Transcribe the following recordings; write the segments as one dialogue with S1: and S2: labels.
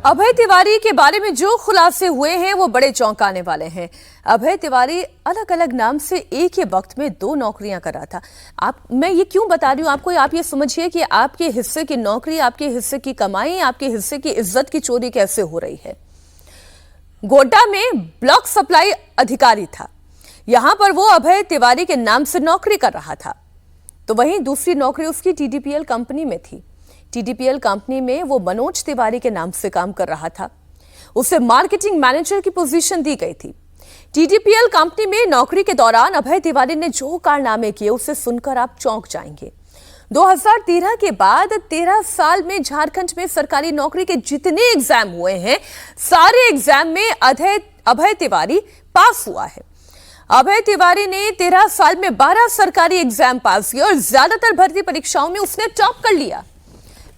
S1: अभय तिवारी के बारे में जो खुलासे हुए हैं वो बड़े चौंकाने वाले हैं। अभय तिवारी अलग अलग नाम से एक ही वक्त में 2 नौकरियां कर रहा था। मैं ये क्यों बता रही हूं आपको, आप ये समझिए कि आपके हिस्से की नौकरी, आपके हिस्से की कमाई, आपके हिस्से की इज्जत की चोरी कैसे हो रही है। गोड्डा में ब्लॉक सप्लाई अधिकारी था, यहां पर वो अभय तिवारी के नाम से नौकरी कर रहा था, तो वहीं दूसरी नौकरी उसकी टीडीपीएल कंपनी में थी। टीडीपीएल कंपनी में वो मनोज तिवारी के नाम से काम कर रहा था। उसे मार्केटिंग मैनेजर की पोजीशन दी गई थी। टीडीपीएल कंपनी में नौकरी के दौरान अभय तिवारी ने जो कारनामे किए उसे सुनकर आप चौंक जाएंगे। 2013 के बाद 13 साल में झारखंड में सरकारी नौकरी के जितने एग्जाम हुए हैं, सारे एग्जाम में अभय तिवारी पास हुआ है। अभय तिवारी ने 13 साल में 12 सरकारी एग्जाम पास किए और ज्यादातर भर्ती परीक्षाओं में उसने टॉप कर लिया।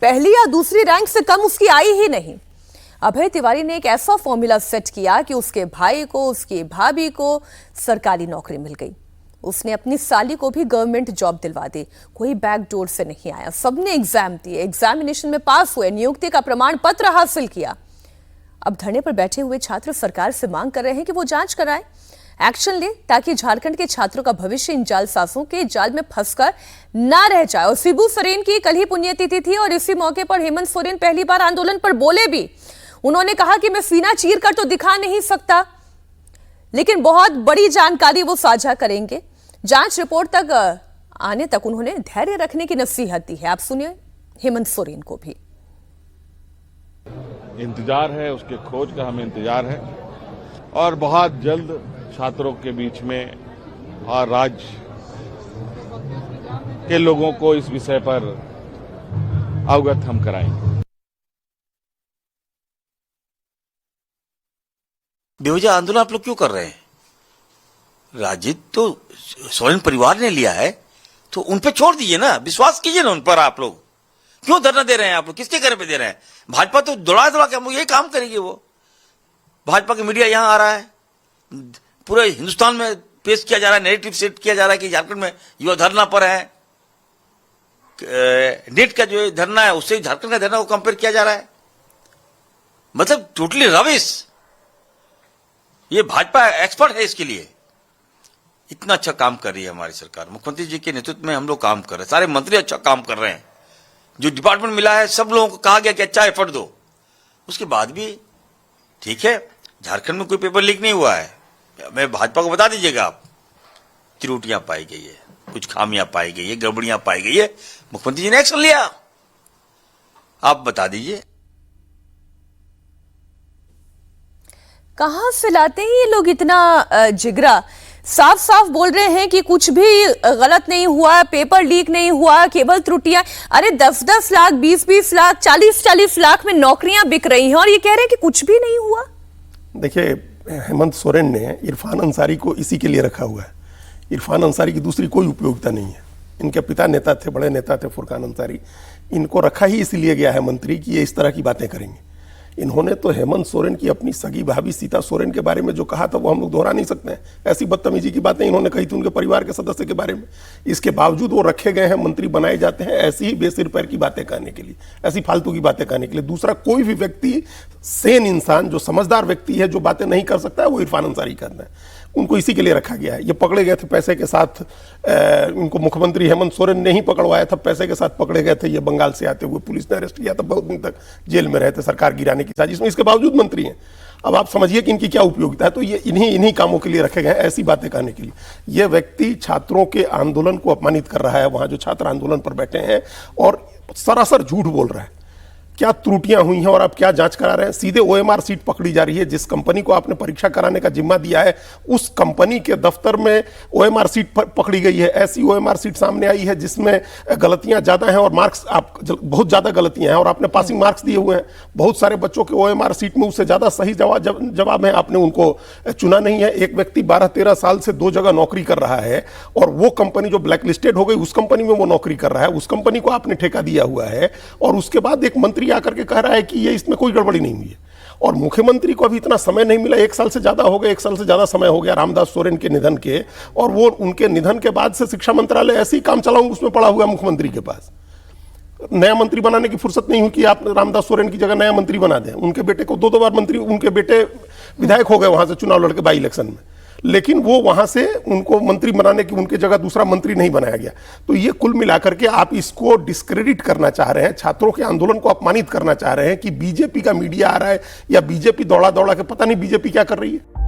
S1: पहली या दूसरी रैंक से कम उसकी आई ही नहीं। अभय तिवारी ने एक ऐसा फॉर्मूला सेट किया कि उसके भाई को, उसकी भाभी को सरकारी नौकरी मिल गई। उसने अपनी साली को भी गवर्नमेंट जॉब दिलवा दी। कोई बैकडोर से नहीं आया, सबने एग्जाम दिए, एग्जामिनेशन में पास हुए, नियुक्ति का प्रमाण पत्र हासिल किया। अब धरने पर बैठे हुए छात्र सरकार से मांग कर रहे हैं कि वो जांच कराए, एक्शन ले, ताकि झारखंड के छात्रों का भविष्य इन जालसाजों के जाल में फंसकर ना रह जाए। और शिबू सोरेन की कल ही पुण्यतिथि थी और इसी मौके पर हेमंत सोरेन पहली बार आंदोलन पर बोले भी। उन्होंने कहा कि मैं सीना चीर कर तो दिखा नहीं सकता, लेकिन बहुत बड़ी जानकारी वो साझा करेंगे। जांच रिपोर्ट तक आने तक उन्होंने धैर्य रखने की नसीहत दी है। आप सुनिए हेमंत सोरेन को भी।
S2: इंतजार है, उसके खोज का हमें इंतजार है और बहुत जल्द छात्रों के बीच में और राज्य के लोगों को इस विषय पर अवगत हम कराएंगे।
S3: बेवजह आंदोलन आप लोग क्यों कर रहे हैं? राजद तो सोरेन परिवार ने लिया है, तो उन पे छोड़ दीजिए ना, विश्वास कीजिए ना उन पर। आप लोग क्यों धरना दे रहे हैं? आप लोग किसके घर पे दे रहे हैं? भाजपा तो दौड़ा दौड़ा के हम यही काम करेंगे। वो भाजपा का मीडिया यहां आ रहा है, पूरे हिंदुस्तान में पेश किया जा रहा है, नैरेटिव सेट किया जा रहा है कि झारखंड में युवा धरना पर है। नेट का जो धरना है उससे झारखंड का धरना को कंपेयर किया जा रहा है। मतलब टोटली रविश। ये भाजपा एक्सपर्ट है इसके लिए। इतना अच्छा काम कर रही है हमारी सरकार, मुख्यमंत्री जी के नेतृत्व में हम लोग काम कर रहे हैं, सारे मंत्री अच्छा काम कर रहे हैं। जो डिपार्टमेंट मिला है सब लोगों को कहा गया कि अच्छा एफर्ट दो, उसके बाद भी ठीक है। झारखंड में कोई पेपर लीक नहीं हुआ है। मैं भाजपा को बता दीजिएगा, आप त्रुटियां पाई गई है, कुछ खामियां पाई गई है, गड़बड़ियां पाई गई है, मुख्यमंत्री जी ने एक्शन लिया। आप बता दीजिए
S1: कहां से लाते हैं ये लोग इतना जिगरा। साफ साफ बोल रहे हैं कि कुछ भी गलत नहीं हुआ, पेपर लीक नहीं हुआ, केवल त्रुटियां। अरे 10-10 लाख, 20-20 लाख, 40-40 लाख में नौकरियां बिक रही हैं और ये कह रहे हैं कि कुछ भी नहीं हुआ।
S4: देखिए, हेमंत सोरेन ने इरफान अंसारी को इसी के लिए रखा हुआ है। इरफान अंसारी की दूसरी कोई उपयोगिता नहीं है। इनके पिता नेता थे, बड़े नेता थे फुरकान अंसारी। इनको रखा ही इसलिए गया है मंत्री कि ये इस तरह की बातें करेंगे। इन्होंने तो हेमंत सोरेन की अपनी सगी भाभी सीता सोरेन के बारे में जो कहा था वो हम लोग दोहरा नहीं सकते हैं। ऐसी बदतमीजी की बातें इन्होंने कही थी उनके परिवार के सदस्य के बारे में। इसके बावजूद वो रखे गए हैं, मंत्री बनाए जाते हैं ऐसी ही बेसिर पैर की बातें कहने के लिए, ऐसी फालतू की बातें कहने के लिए। दूसरा कोई भी व्यक्ति, सेन इंसान, जो समझदार व्यक्ति है, जो बातें नहीं कर सकता है, वो इरफान अंसारी करता है। उनको इसी के लिए रखा गया है। ये पकड़े गए थे पैसे के साथ, इनको मुख्यमंत्री हेमंत सोरेन ने ही पकड़वाया था, पैसे के साथ पकड़े गए थे। ये बंगाल से आते हुए पुलिस ने अरेस्ट किया था, बहुत दिन तक जेल में रहते, सरकार गिराने की साजिश में। इसके बावजूद मंत्री हैं। अब आप समझिए कि इनकी क्या उपयोगिता है। तो ये इन्हीं कामों के लिए रखे गए हैं, ऐसी बातें कहने के लिए। ये व्यक्ति छात्रों के आंदोलन को अपमानित कर रहा है, वहां जो छात्र आंदोलन पर बैठे हैं, और सरासर झूठ बोल रहा है। क्या त्रुटियां हुई हैं और आप क्या जांच करा रहे हैं? सीधे ओएमआर सीट पकड़ी जा रही है। जिस कंपनी को आपने परीक्षा कराने का जिम्मा दिया है, उस कंपनी के दफ्तर में ओएमआर सीट पकड़ी गई है। ऐसी ओएमआर सीट सामने आई है जिसमें गलतियां ज्यादा हैं और मार्क्स बहुत ज्यादा गलतियां हैं, और आपने पासिंग मार्क्स दिए हुए हैं। बहुत सारे बच्चों के ओएमआर सीट में उससे ज्यादा सही जवाब है, आपने उनको चुना नहीं है। एक व्यक्ति 12-13 साल से 2 जगह नौकरी कर रहा है और वो कंपनी जो ब्लैक लिस्टेड हो गई, उस कंपनी में वो नौकरी कर रहा है, उस कंपनी को आपने ठेका दिया हुआ है। और उसके बाद एक मंत्री आकर के कह रहा है कि ये इसमें कोई गड़बड़ी नहीं हुई है। और मुख्यमंत्री को अभी इतना समय नहीं मिला, 1 साल से ज्यादा हो गया, 1 साल से ज्यादा समय हो गया रामदास सोरेन के निधन के, और वो उनके निधन के बाद से शिक्षा मंत्रालय ऐसे ही काम चलाऊं उसमें पड़ा हुआ मुख्यमंत्री के पास। नया मंत्री बनाने की फुर्सत नहीं हुई कि आप रामदास सोरेन की जगह नया मंत्री बना दें। उनके बेटे को 2 बार मंत्री, उनके बेटे विधायक हो गए वहां से चुनाव लड़के बाई इलेक्शन में, लेकिन वो वहां से उनको मंत्री बनाने की उनके जगह दूसरा मंत्री नहीं बनाया गया। तो ये कुल मिलाकर के आप इसको डिस्क्रेडिट करना चाह रहे हैं, छात्रों के आंदोलन को अपमानित करना चाह रहे हैं कि बीजेपी का मीडिया आ रहा है या बीजेपी दौड़ा दौड़ा के, पता नहीं बीजेपी क्या कर रही है।